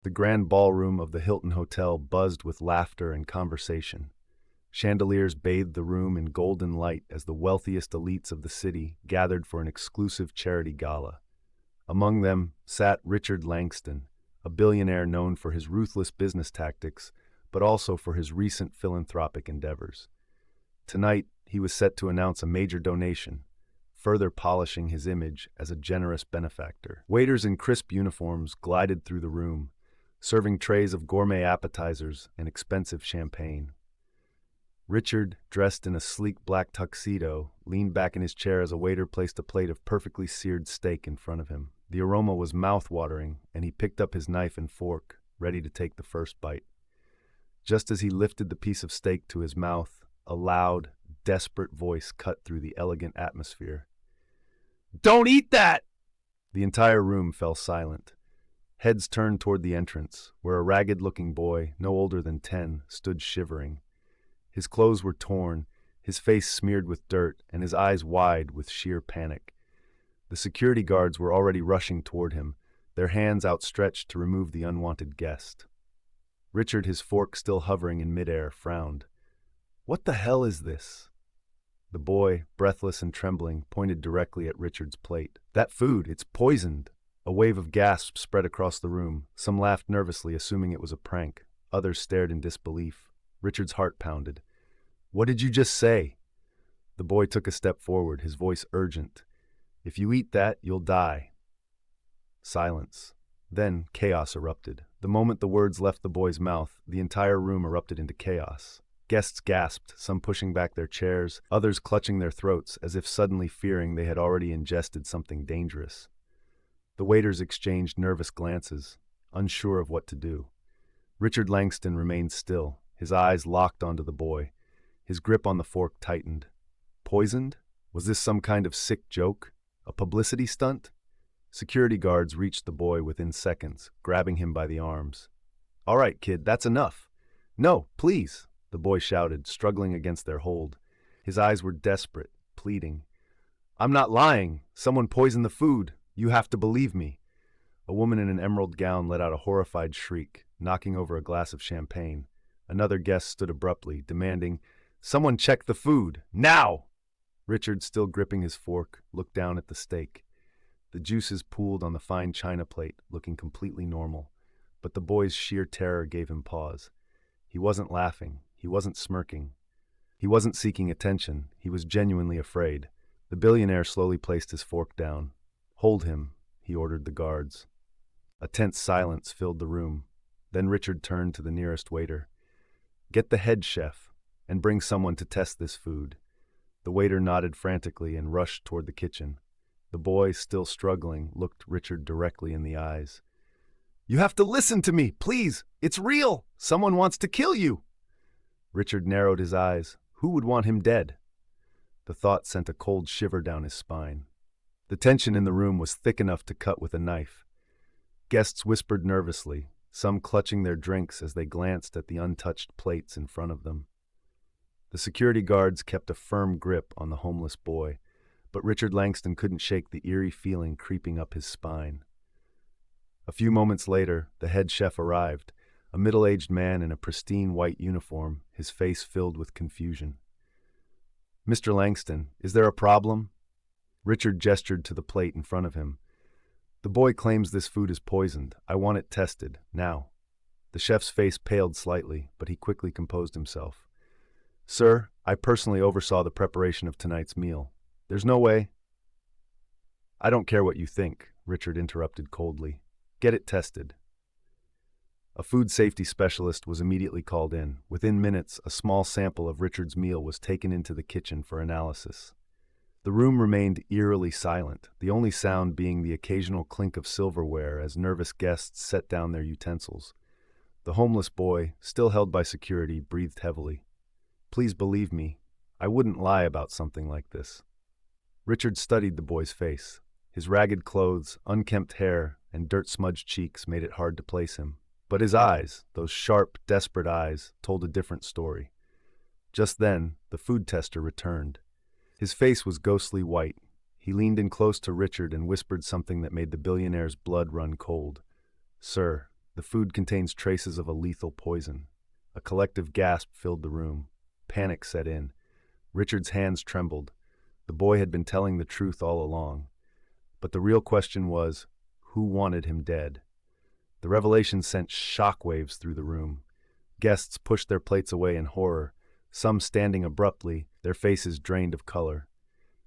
The grand ballroom of the Hilton Hotel buzzed with laughter and conversation. Chandeliers bathed the room in golden light as the wealthiest elites of the city gathered for an exclusive charity gala. Among them sat Richard Langston, a billionaire known for his ruthless business tactics, but also for his recent philanthropic endeavors. Tonight, he was set to announce a major donation, further polishing his image as a generous benefactor. Waiters in crisp uniforms glided through the room, serving trays of gourmet appetizers and expensive champagne. Richard, dressed in a sleek black tuxedo, leaned back in his chair as a waiter placed a plate of perfectly seared steak in front of him. The aroma was mouth-watering, and he picked up his knife and fork, ready to take the first bite. Just as he lifted the piece of steak to his mouth, a loud, desperate voice cut through the elegant atmosphere. "Don't eat that!" The entire room fell silent. Heads turned toward the entrance, where a ragged-looking boy, no older than 10, stood shivering. His clothes were torn, his face smeared with dirt, and his eyes wide with sheer panic. The security guards were already rushing toward him, their hands outstretched to remove the unwanted guest. Richard, his fork still hovering in midair, frowned. "What the hell is this?" The boy, breathless and trembling, pointed directly at Richard's plate. "That food, it's poisoned!" A wave of gasps spread across the room. Some laughed nervously, assuming it was a prank. Others stared in disbelief. Richard's heart pounded. "What did you just say?" The boy took a step forward, his voice urgent. "If you eat that, you'll die." Silence. Then chaos erupted. The moment the words left the boy's mouth, the entire room erupted into chaos. Guests gasped, some pushing back their chairs, others clutching their throats as if suddenly fearing they had already ingested something dangerous. The waiters exchanged nervous glances, unsure of what to do. Richard Langston remained still, his eyes locked onto the boy. His grip on the fork tightened. Poisoned? Was this some kind of sick joke? A publicity stunt? Security guards reached the boy within seconds, grabbing him by the arms. "All right, kid, that's enough." "No, please," the boy shouted, struggling against their hold. His eyes were desperate, pleading. "I'm not lying. Someone poisoned the food. You have to believe me." A woman in an emerald gown let out a horrified shriek, knocking over a glass of champagne. Another guest stood abruptly, demanding, "Someone check the food, now!" Richard, still gripping his fork, looked down at the steak. The juices pooled on the fine china plate, looking completely normal. But the boy's sheer terror gave him pause. He wasn't laughing. He wasn't smirking. He wasn't seeking attention. He was genuinely afraid. The billionaire slowly placed his fork down. "Hold him," he ordered the guards. A tense silence filled the room. Then Richard turned to the nearest waiter. "Get the head chef, and bring someone to test this food." The waiter nodded frantically and rushed toward the kitchen. The boy, still struggling, looked Richard directly in the eyes. "You have to listen to me, please! It's real! Someone wants to kill you!" Richard narrowed his eyes. Who would want him dead? The thought sent a cold shiver down his spine. The tension in the room was thick enough to cut with a knife. Guests whispered nervously, some clutching their drinks as they glanced at the untouched plates in front of them. The security guards kept a firm grip on the homeless boy, but Richard Langston couldn't shake the eerie feeling creeping up his spine. A few moments later, the head chef arrived, a middle-aged man in a pristine white uniform, his face filled with confusion. "Mr. Langston, is there a problem?" Richard gestured to the plate in front of him. "The boy claims this food is poisoned. I want it tested, now." The chef's face paled slightly, but he quickly composed himself. "Sir, I personally oversaw the preparation of tonight's meal. There's no way—" "I don't care what you think," Richard interrupted coldly. "Get it tested." A food safety specialist was immediately called in. Within minutes, a small sample of Richard's meal was taken into the kitchen for analysis. The room remained eerily silent, the only sound being the occasional clink of silverware as nervous guests set down their utensils. The homeless boy, still held by security, breathed heavily. "Please believe me, I wouldn't lie about something like this." Richard studied the boy's face. His ragged clothes, unkempt hair, and dirt-smudged cheeks made it hard to place him. But his eyes, those sharp, desperate eyes, told a different story. Just then, the food tester returned. His face was ghostly white. He leaned in close to Richard and whispered something that made the billionaire's blood run cold. "Sir, The food contains traces of a lethal poison. A collective gasp filled the room. Panic set in. Richard's hands trembled. The boy had been telling the truth all along. But the real question was, who wanted him dead? The revelation sent shockwaves through the room. Guests pushed their plates away in horror, some standing abruptly, their faces drained of color.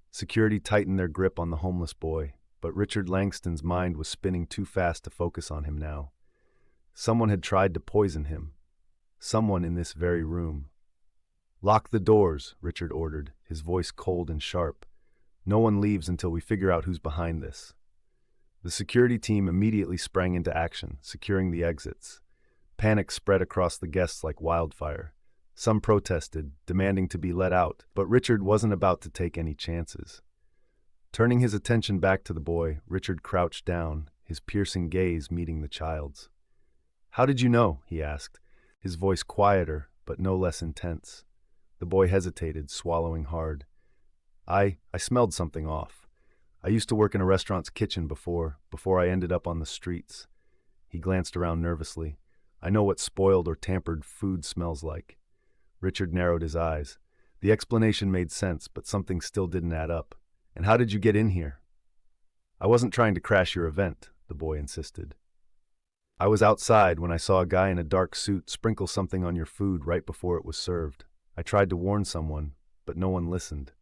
Security tightened their grip on the homeless boy, but Richard Langston's mind was spinning too fast to focus on him now. Someone had tried to poison him. Someone in this very room. "Lock the doors," Richard ordered, his voice cold and sharp. "No one leaves until we figure out who's behind this." The security team immediately sprang into action, securing the exits. Panic spread across the guests like wildfire. Some protested, demanding to be let out, but Richard wasn't about to take any chances. Turning his attention back to the boy, Richard crouched down, his piercing gaze meeting the child's. "How did you know?" he asked, his voice quieter but no less intense. The boy hesitated, swallowing hard. I smelled something off. I used to work in a restaurant's kitchen before I ended up on the streets." He glanced around nervously. "I know what spoiled or tampered food smells like." Richard narrowed his eyes. The explanation made sense, but something still didn't add up. "And how did you get in here?" "I wasn't trying to crash your event," the boy insisted. "I was outside when I saw a guy in a dark suit sprinkle something on your food right before it was served. I tried to warn someone, but no one listened.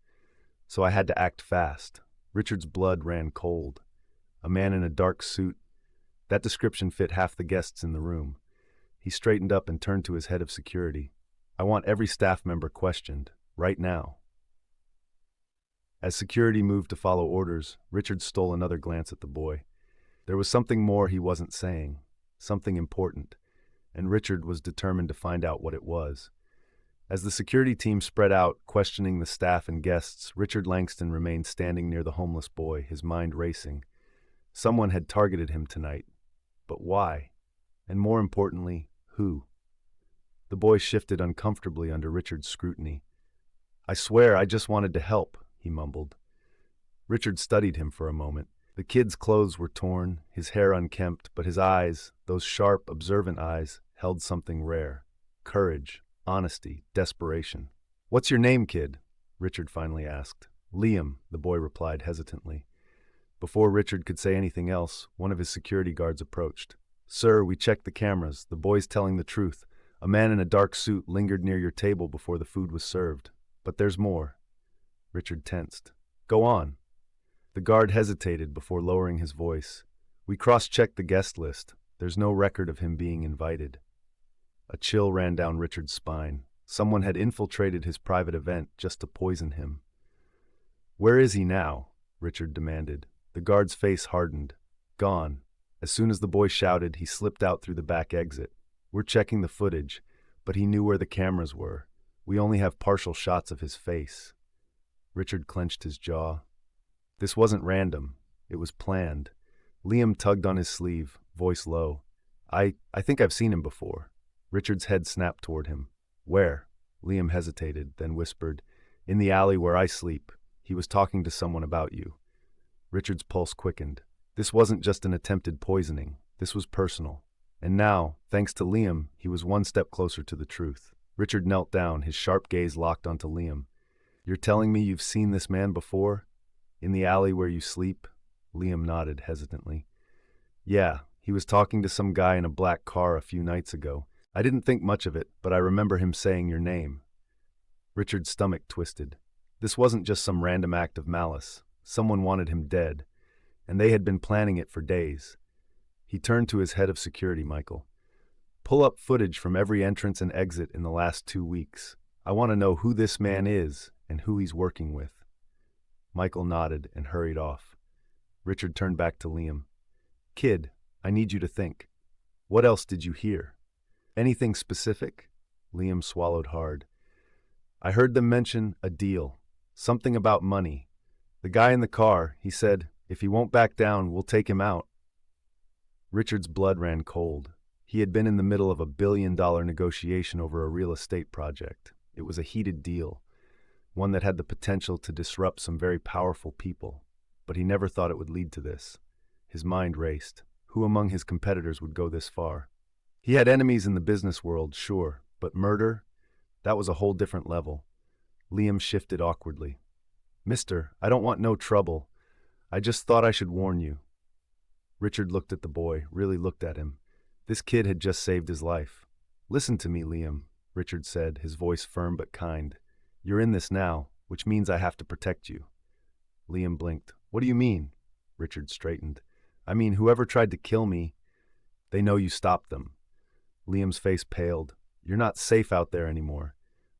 So I had to act fast." Richard's blood ran cold. A man in a dark suit. That description fit half the guests in the room. He straightened up and turned to his head of security. "I want every staff member questioned, right now." As security moved to follow orders, Richard stole another glance at the boy. There was something more he wasn't saying, something important, and Richard was determined to find out what it was. As the security team spread out, questioning the staff and guests, Richard Langston remained standing near the homeless boy, his mind racing. Someone had targeted him tonight. But why? And more importantly, who? The boy shifted uncomfortably under Richard's scrutiny. "I swear I just wanted to help," he mumbled. Richard studied him for a moment. The kid's clothes were torn, his hair unkempt, but his eyes, those sharp, observant eyes, held something rare. Courage, honesty, desperation. "What's your name, kid?" Richard finally asked. "Liam," the boy replied hesitantly. Before Richard could say anything else, one of his security guards approached. "Sir, we checked the cameras. The boy's telling the truth. A man in a dark suit lingered near your table before the food was served. But there's more." Richard tensed. "Go on." The guard hesitated before lowering his voice. "We cross-checked the guest list. There's no record of him being invited." A chill ran down Richard's spine. Someone had infiltrated his private event just to poison him. "Where is he now?" Richard demanded. The guard's face hardened. "Gone." As soon as the boy shouted, he slipped out through the back exit. "We're checking the footage, but he knew where the cameras were. We only have partial shots of his face." Richard clenched his jaw. This wasn't random. It was planned. Liam tugged on his sleeve, voice low. I think I've seen him before." Richard's head snapped toward him. "Where?" Liam hesitated, then whispered, "In the alley where I sleep. He was talking to someone about you." Richard's pulse quickened. This wasn't just an attempted poisoning. This was personal. And now, thanks to Liam, he was one step closer to the truth. Richard knelt down, his sharp gaze locked onto Liam. "You're telling me you've seen this man before? In the alley where you sleep?" Liam nodded hesitantly. "Yeah, he was talking to some guy in a black car a few nights ago. I didn't think much of it, but I remember him saying your name." Richard's stomach twisted. This wasn't just some random act of malice. Someone wanted him dead, and they had been planning it for days. He turned to his head of security, Michael. "Pull up footage from every entrance and exit in the last 2 weeks. I want to know who this man is and who he's working with." Michael nodded and hurried off. Richard turned back to Liam. "Kid, I need you to think. What else did you hear? Anything specific?" Liam swallowed hard. "I heard them mention a deal. Something about money. The guy in the car, he said, if he won't back down, we'll take him out." Richard's blood ran cold. He had been in the middle of a billion-dollar negotiation over a real estate project. It was a heated deal, one that had the potential to disrupt some very powerful people. But he never thought it would lead to this. His mind raced. Who among his competitors would go this far? He had enemies in the business world, sure, but murder? That was a whole different level. Liam shifted awkwardly. Mister, I don't want no trouble. I just thought I should warn you. Richard looked at the boy, really looked at him. This kid had just saved his life. Listen to me, Liam, Richard said, his voice firm but kind. You're in this now, which means I have to protect you. Liam blinked. What do you mean? Richard straightened. I mean, whoever tried to kill me, they know you stopped them. Liam's face paled. You're not safe out there anymore.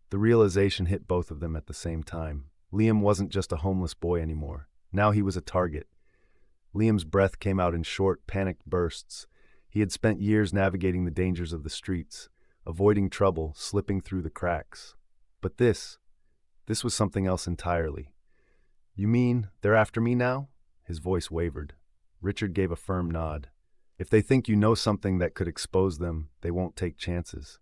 The realization hit both of them at the same time. Liam wasn't just a homeless boy anymore. Now he was a target. Liam's breath came out in short, panicked bursts. He had spent years navigating the dangers of the streets, avoiding trouble, slipping through the cracks. But this was something else entirely. You mean they're after me now? His voice wavered. Richard gave a firm nod. If they think you know something that could expose them, they won't take chances.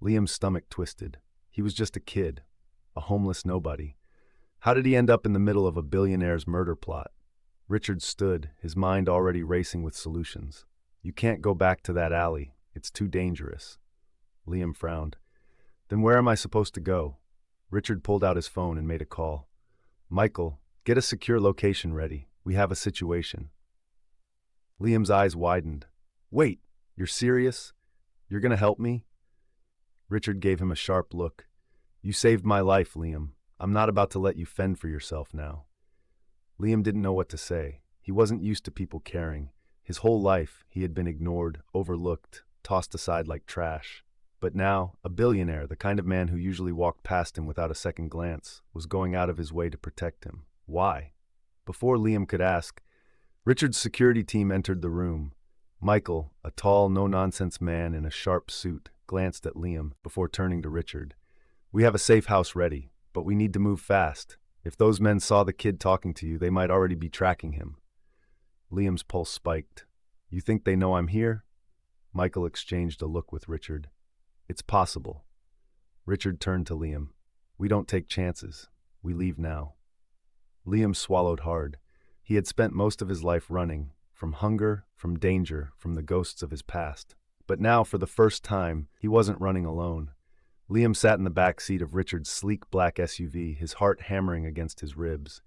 Liam's stomach twisted. He was just a kid, a homeless nobody. How did he end up in the middle of a billionaire's murder plot? Richard stood, his mind already racing with solutions. You can't go back to that alley. It's too dangerous. Liam frowned. Then where am I supposed to go? Richard pulled out his phone and made a call. Michael, get a secure location ready. We have a situation. Liam's eyes widened. Wait, you're serious? You're gonna help me? Richard gave him a sharp look. You saved my life, Liam. I'm not about to let you fend for yourself now. Liam didn't know what to say. He wasn't used to people caring. His whole life, he had been ignored, overlooked, tossed aside like trash. But now, a billionaire, the kind of man who usually walked past him without a second glance, was going out of his way to protect him. Why? Before Liam could ask, Richard's security team entered the room. Michael, a tall, no-nonsense man in a sharp suit, glanced at Liam before turning to Richard. We have a safe house ready, but we need to move fast. If those men saw the kid talking to you, they might already be tracking him. Liam's pulse spiked. You think they know I'm here? Michael exchanged a look with Richard. It's possible. Richard turned to Liam. We don't take chances. We leave now. Liam swallowed hard. He had spent most of his life running, from hunger, from danger, from the ghosts of his past. But now, for the first time, he wasn't running alone. Liam sat in the back seat of Richard's sleek black SUV, his heart hammering against his ribs.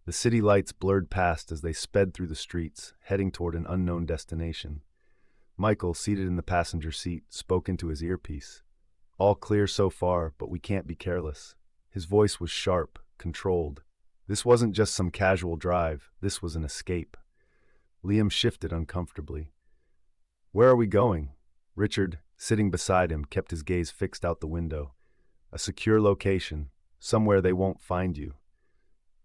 The city lights blurred past as they sped through the streets, heading toward an unknown destination. Michael, seated in the passenger seat, spoke into his earpiece. All clear so far, but we can't be careless. His voice was sharp, controlled. This wasn't just some casual drive, this was an escape. Liam shifted uncomfortably. Where are we going? Richard, sitting beside him, kept his gaze fixed out the window. A secure location, somewhere they won't find you.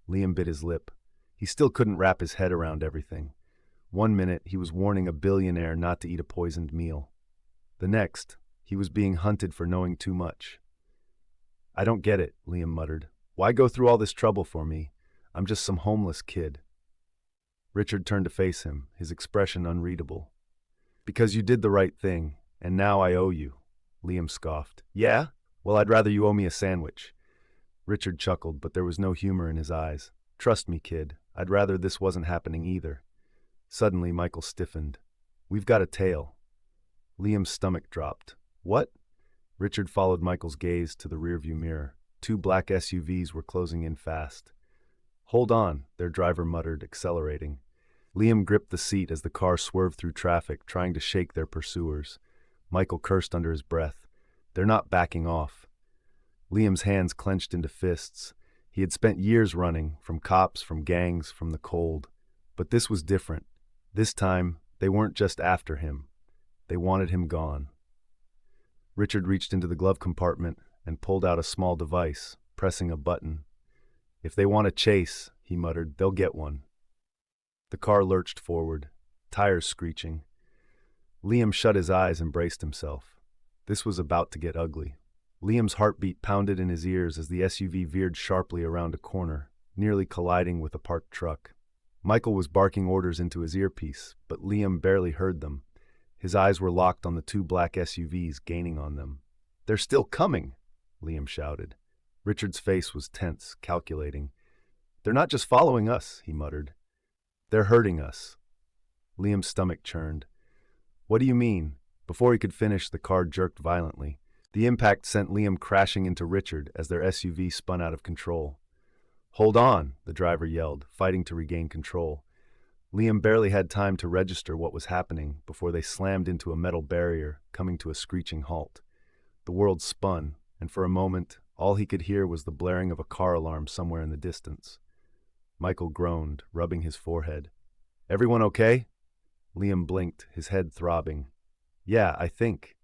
Liam bit his lip. He still couldn't wrap his head around everything. One minute, he was warning a billionaire not to eat a poisoned meal. The next, he was being hunted for knowing too much. I don't get it, Liam muttered. Why go through all this trouble for me? I'm just some homeless kid. Richard turned to face him, his expression unreadable. Because you did the right thing, and now I owe you, Liam scoffed. Yeah? Well, I'd rather you owe me a sandwich. Richard chuckled, but there was no humor in his eyes. Trust me, kid, I'd rather this wasn't happening either. Suddenly, Michael stiffened. We've got a tail. Liam's stomach dropped. What? Richard followed Michael's gaze to the rearview mirror. Two black SUVs were closing in fast. Hold on, their driver muttered, accelerating. Liam gripped the seat as the car swerved through traffic, trying to shake their pursuers. Michael cursed under his breath. They're not backing off. Liam's hands clenched into fists. He had spent years running, from cops, from gangs, from the cold. But this was different. This time, they weren't just after him. They wanted him gone. Richard reached into the glove compartment and pulled out a small device, pressing a button. If they want to chase, he muttered, they'll get one. The car lurched forward, tires screeching. Liam shut his eyes and braced himself. This was about to get ugly. Liam's heartbeat pounded in his ears as the SUV veered sharply around a corner, nearly colliding with a parked truck. Michael was barking orders into his earpiece, but Liam barely heard them. His eyes were locked on the two black SUVs gaining on them. They're still coming, Liam shouted. Richard's face was tense, calculating. They're not just following us, he muttered. They're hurting us. Liam's stomach churned. What do you mean? Before he could finish, the car jerked violently. The impact sent Liam crashing into Richard as their SUV spun out of control. "Hold on," the driver yelled, fighting to regain control. Liam barely had time to register what was happening before they slammed into a metal barrier, coming to a screeching halt. The world spun, and for a moment, all he could hear was the blaring of a car alarm somewhere in the distance. Michael groaned, rubbing his forehead. "Everyone okay?" Liam blinked, his head throbbing. "Yeah, I think."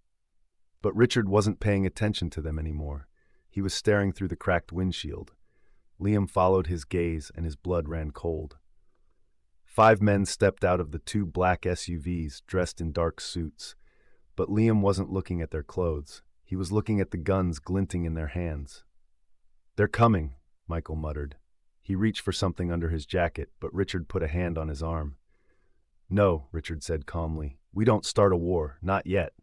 But Richard wasn't paying attention to them anymore. He was staring through the cracked windshield. Liam followed his gaze, and his blood ran cold. 5 men stepped out of the 2 black SUVs, dressed in dark suits. But Liam wasn't looking at their clothes. He was looking at the guns glinting in their hands. "They're coming," Michael muttered. He reached for something under his jacket, but Richard put a hand on his arm. "No," Richard said calmly. "We don't start a war, not yet."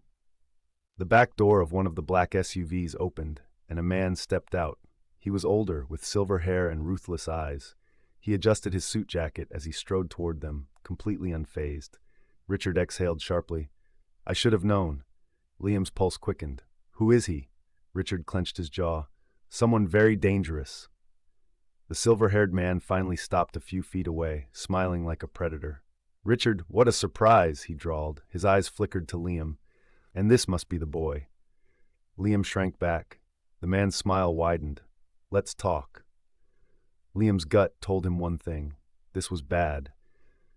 The back door of one of the black SUVs opened, and a man stepped out. He was older, with silver hair and ruthless eyes. He adjusted his suit jacket as he strode toward them, completely unfazed. Richard exhaled sharply. "I should have known." Liam's pulse quickened. "Who is he?" Richard clenched his jaw. "Someone very dangerous." The silver-haired man finally stopped a few feet away, smiling like a predator. "Richard, what a surprise," he drawled. His eyes flickered to Liam. "And this must be the boy." Liam shrank back. The man's smile widened. "Let's talk." Liam's gut told him one thing. This was bad.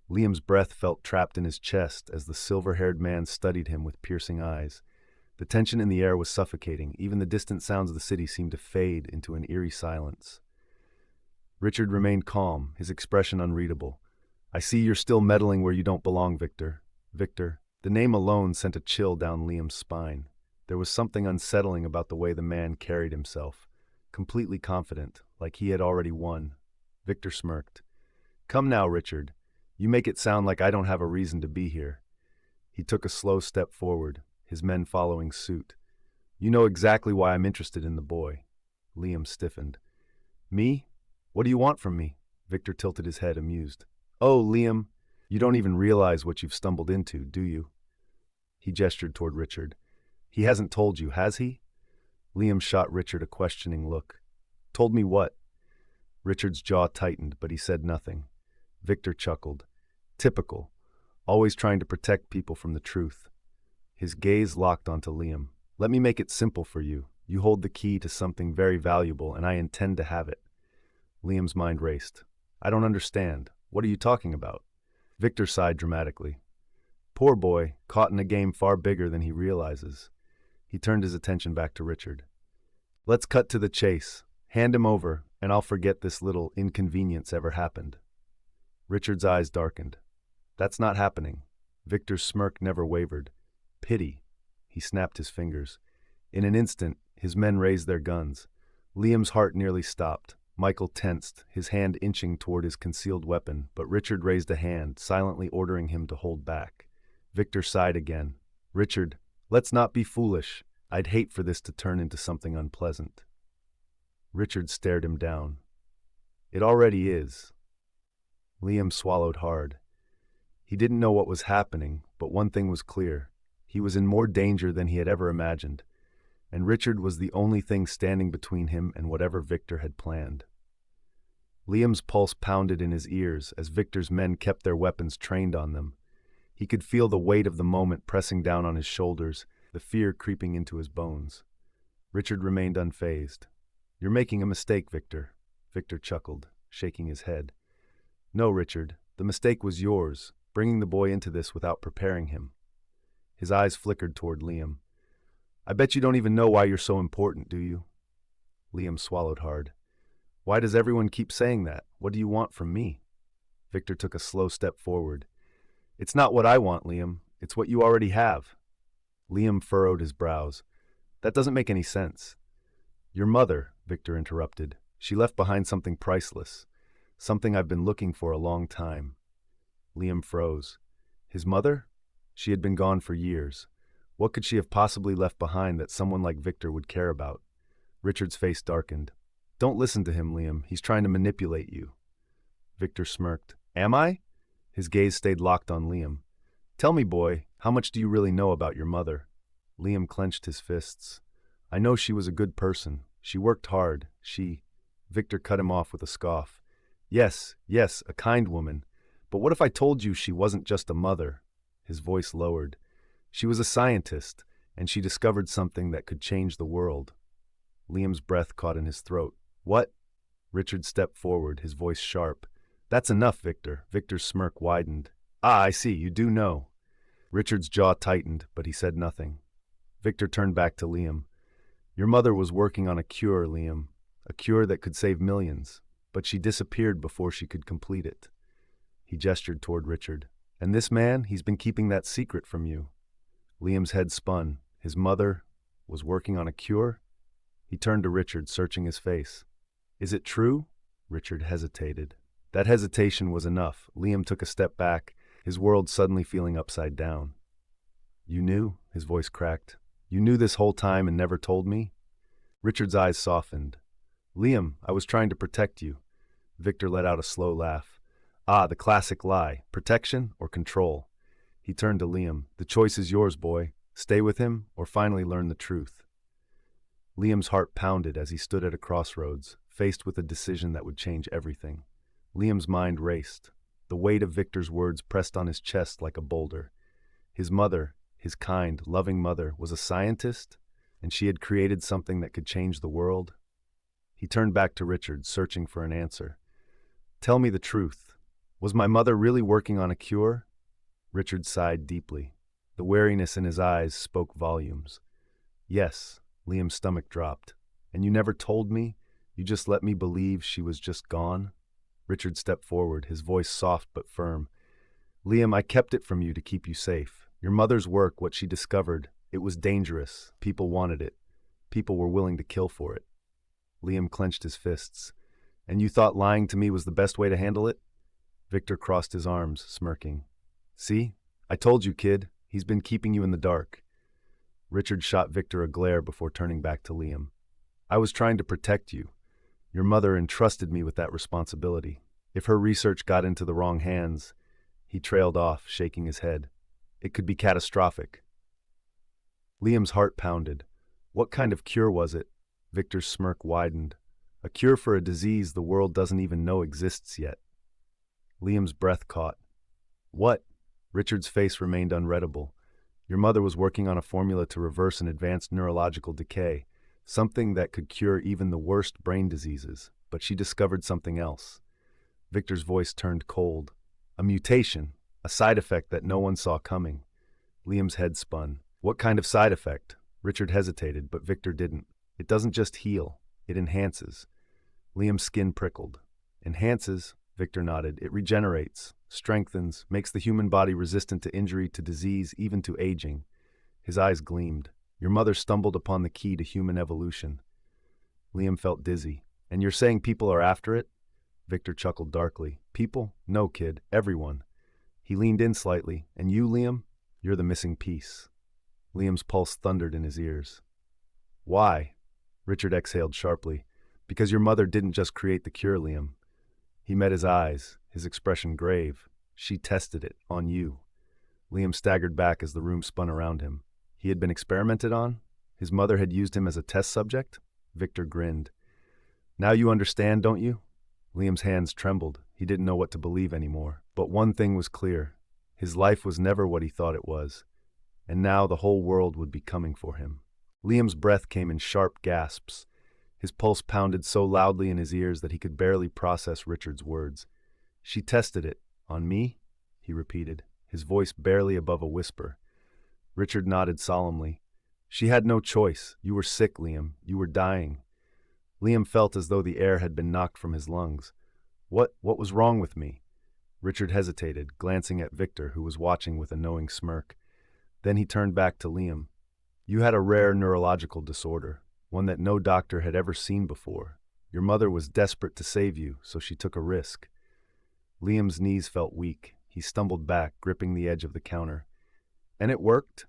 Liam's breath felt trapped in his chest as the silver-haired man studied him with piercing eyes. The tension in the air was suffocating. Even the distant sounds of the city seemed to fade into an eerie silence. Richard remained calm, his expression unreadable. "I see you're still meddling where you don't belong, Victor." Victor. The name alone sent a chill down Liam's spine. There was something unsettling about the way the man carried himself. Completely confident, like he had already won. Victor smirked. "Come now, Richard. You make it sound like I don't have a reason to be here." He took a slow step forward, his men following suit. "You know exactly why I'm interested in the boy." Liam stiffened. "Me? What do you want from me?" Victor tilted his head, amused. "Oh, Liam, you don't even realize what you've stumbled into, do you?" He gestured toward Richard. "He hasn't told you, has he?" Liam shot Richard a questioning look. "Told me what?" Richard's jaw tightened, but he said nothing. Victor chuckled. "Typical. Always trying to protect people from the truth." His gaze locked onto Liam. "Let me make it simple for you. You hold the key to something very valuable, and I intend to have it." Liam's mind raced. "I don't understand. What are you talking about?" Victor sighed dramatically. "Poor boy, caught in a game far bigger than he realizes." He turned his attention back to Richard. "Let's cut to the chase. Hand him over, and I'll forget this little inconvenience ever happened." Richard's eyes darkened. "That's not happening." Victor's smirk never wavered. "Pity." He snapped his fingers. In an instant, his men raised their guns. Liam's heart nearly stopped. Michael tensed, his hand inching toward his concealed weapon, but Richard raised a hand, silently ordering him to hold back. Victor sighed again. "Richard, let's not be foolish. I'd hate for this to turn into something unpleasant." Richard stared him down. "It already is." Liam swallowed hard. He didn't know what was happening, but one thing was clear. He was in more danger than he had ever imagined, and Richard was the only thing standing between him and whatever Victor had planned. Liam's pulse pounded in his ears as Victor's men kept their weapons trained on them. He could feel the weight of the moment pressing down on his shoulders, the fear creeping into his bones. Richard remained unfazed. "You're making a mistake, Victor." Victor chuckled, shaking his head. "No, Richard, the mistake was yours, bringing the boy into this without preparing him." His eyes flickered toward Liam. "I bet you don't even know why you're so important, do you?" Liam swallowed hard. "Why does everyone keep saying that? What do you want from me?" Victor took a slow step forward. "It's not what I want, Liam. It's what you already have." Liam furrowed his brows. "That doesn't make any sense." "Your mother," Victor interrupted. "She left behind something priceless. Something I've been looking for a long time." Liam froze. His mother? She had been gone for years. What could she have possibly left behind that someone like Victor would care about? Richard's face darkened. "Don't listen to him, Liam. He's trying to manipulate you." Victor smirked. "Am I?" His gaze stayed locked on Liam. "Tell me, boy, How much do you really know about your mother? Liam clenched his fists. I know she was a good person. She worked hard. Victor cut him off with a scoff. Yes, yes, a kind woman. But what if I told you she wasn't just a mother? His voice lowered. She was a scientist, and she discovered something that could change the world. Liam's breath caught in his throat. What? Richard stepped forward, his voice sharp. That's enough, Victor. Victor's smirk widened. Ah, I see, you do know. Richard's jaw tightened, but he said nothing. Victor turned back to Liam. Your mother was working on a cure, Liam. A cure that could save millions, but she disappeared before she could complete it. He gestured toward Richard. And this man, he's been keeping that secret from you. Liam's head spun. His mother was working on a cure? He turned to Richard, searching his face. Is it true? Richard hesitated. That hesitation was enough. Liam took a step back, his world suddenly feeling upside down. You knew? His voice cracked. You knew this whole time and never told me? Richard's eyes softened. Liam, I was trying to protect you. Victor let out a slow laugh. Ah, the classic lie. Protection or control? He turned to Liam. The choice is yours, boy. Stay with him or finally learn the truth. Liam's heart pounded as he stood at a crossroads, faced with a decision that would change everything. Liam's mind raced. The weight of Victor's words pressed on his chest like a boulder. His mother, his kind, loving mother, was a scientist, and she had created something that could change the world. He turned back to Richard, searching for an answer. Tell me the truth. Was my mother really working on a cure? Richard sighed deeply. The wariness in his eyes spoke volumes. Yes, Liam's stomach dropped. And you never told me? You just let me believe she was just gone? Richard stepped forward, his voice soft but firm. Liam, I kept it from you to keep you safe. Your mother's work, what she discovered, it was dangerous. People wanted it. People were willing to kill for it. Liam clenched his fists. And you thought lying to me was the best way to handle it? Victor crossed his arms, smirking. See? I told you, kid. He's been keeping you in the dark. Richard shot Victor a glare before turning back to Liam. I was trying to protect you. Your mother entrusted me with that responsibility. If her research got into the wrong hands, he trailed off, shaking his head. It could be catastrophic. Liam's heart pounded. What kind of cure was it? Victor's smirk widened. A cure for a disease the world doesn't even know exists yet. Liam's breath caught. What? Richard's face remained unreadable. Your mother was working on a formula to reverse an advanced neurological decay, something that could cure even the worst brain diseases, but she discovered something else. Victor's voice turned cold. A mutation, a side effect that no one saw coming. Liam's head spun. What kind of side effect? Richard hesitated, but Victor didn't. It doesn't just heal, it enhances. Liam's skin prickled. Enhances? Victor nodded. It regenerates, strengthens, makes the human body resistant to injury, to disease, even to aging. His eyes gleamed. Your mother stumbled upon the key to human evolution. Liam felt dizzy. And you're saying people are after it? Victor chuckled darkly. People? No, kid. Everyone. He leaned in slightly. And you, Liam? You're the missing piece. Liam's pulse thundered in his ears. Why? Richard exhaled sharply. Because your mother didn't just create the cure, Liam. He met his eyes, his expression grave. She tested it on you. Liam staggered back as the room spun around him. He had been experimented on? His mother had used him as a test subject? Victor grinned. Now you understand, don't you? Liam's hands trembled. He didn't know what to believe anymore. But one thing was clear. His life was never what he thought it was. And now the whole world would be coming for him. Liam's breath came in sharp gasps. His pulse pounded so loudly in his ears that he could barely process Richard's words. She tested it. On me? He repeated, his voice barely above a whisper. Richard nodded solemnly. She had no choice. You were sick, Liam. You were dying. Liam felt as though the air had been knocked from his lungs. What was wrong with me? Richard hesitated, glancing at Victor, who was watching with a knowing smirk. Then he turned back to Liam. You had a rare neurological disorder, one that no doctor had ever seen before. Your mother was desperate to save you, so she took a risk. Liam's knees felt weak. He stumbled back, gripping the edge of the counter. And it worked?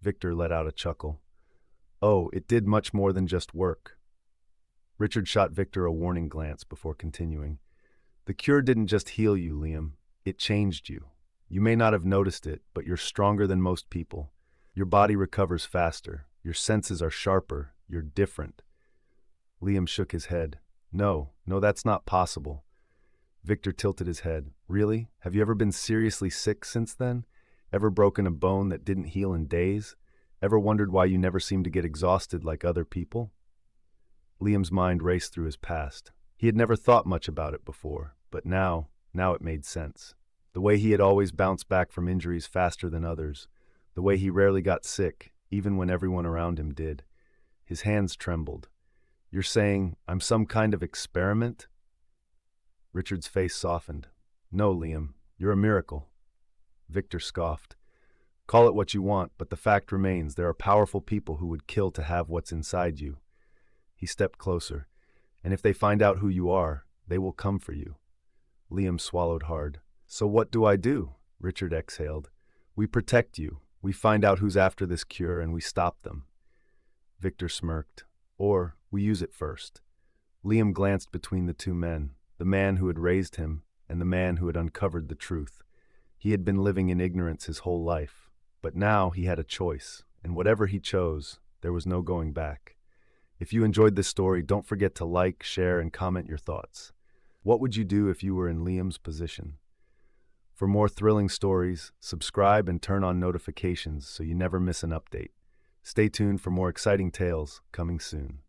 Victor let out a chuckle. Oh, it did much more than just work. Richard shot Victor a warning glance before continuing. The cure didn't just heal you, Liam. It changed you. You may not have noticed it, but you're stronger than most people. Your body recovers faster. Your senses are sharper. You're different. Liam shook his head. No, that's not possible. Victor tilted his head. Really? Have you ever been seriously sick since then? Ever broken a bone that didn't heal in days? Ever wondered why you never seemed to get exhausted like other people? Liam's mind raced through his past. He had never thought much about it before, but now it made sense. The way he had always bounced back from injuries faster than others. The way he rarely got sick, even when everyone around him did. His hands trembled. You're saying I'm some kind of experiment? Richard's face softened. No, Liam, you're a miracle. Victor scoffed. Call it what you want, but the fact remains there are powerful people who would kill to have what's inside you. He stepped closer. And if they find out who you are, they will come for you. Liam swallowed hard. So what do I do? Richard exhaled. We protect you. We find out who's after this cure and we stop them. Victor smirked. Or we use it first. Liam glanced between the two men, the man who had raised him and the man who had uncovered the truth. He had been living in ignorance his whole life, but now he had a choice, and whatever he chose, there was no going back. If you enjoyed this story, don't forget to like, share, and comment your thoughts. What would you do if you were in Liam's position? For more thrilling stories, subscribe and turn on notifications so you never miss an update. Stay tuned for more exciting tales coming soon.